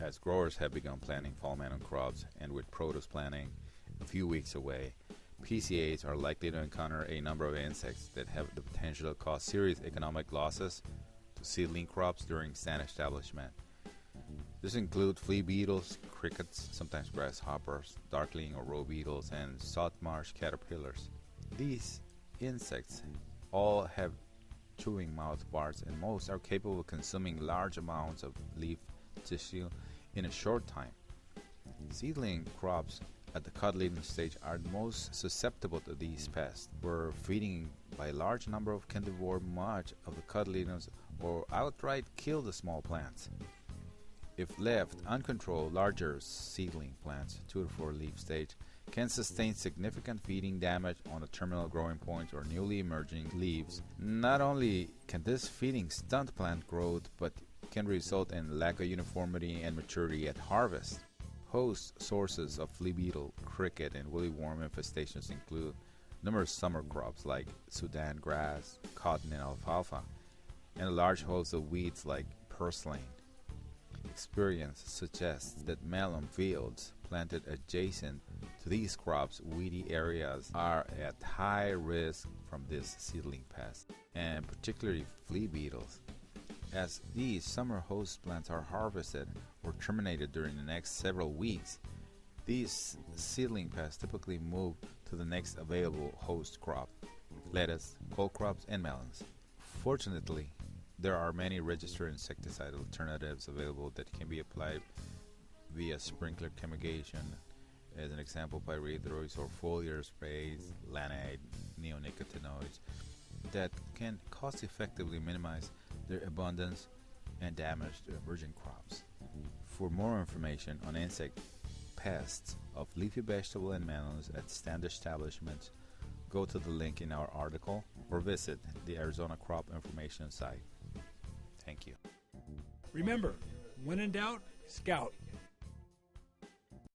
As growers have begun planting fall melon crops, and with produce planting a few weeks away, PCAs are likely to encounter a number of insects that have the potential to cause serious economic losses to seedling crops during stand establishment. This includes flea beetles, crickets, sometimes grasshoppers, darkling or roe beetles, and salt marsh caterpillars. These insects all have chewing mouth parts, and most are capable of consuming large amounts of leaf tissue in a short time. Seedling crops at the cod-laden stage are most susceptible to these pests, where feeding by a large number can devour much of the cod-ladens or outright kill the small plants. If left uncontrolled, larger seedling plants, 2 to 4 leaf stage, can sustain significant feeding damage on the terminal growing points or newly emerging leaves. Not only can this feeding stunt plant growth, but can result in lack of uniformity and maturity at harvest. Host sources of flea beetle, cricket, and woolly worm infestations include numerous summer crops like Sudan grass, cotton, and alfalfa, and a large host of weeds like purslane. Experience suggests that melon fields planted adjacent to these crops' weedy areas are at high risk from this seedling pest, and particularly flea beetles. As these summer host plants are harvested or terminated during the next several weeks, these seedling pests typically move to the next available host crop: lettuce, cole crops, and melons. Fortunately, there are many registered insecticide alternatives available that can be applied via sprinkler fumigation. As an example, pyrethroids or foliar sprays, lanite, neonicotinoids, that can cost-effectively minimize their abundance and damage to emerging crops. For more information on insect pests of leafy vegetable and melons at stand establishments, go to the link in our article or visit the Arizona Crop Information site. Thank you. Remember, when in doubt, scout.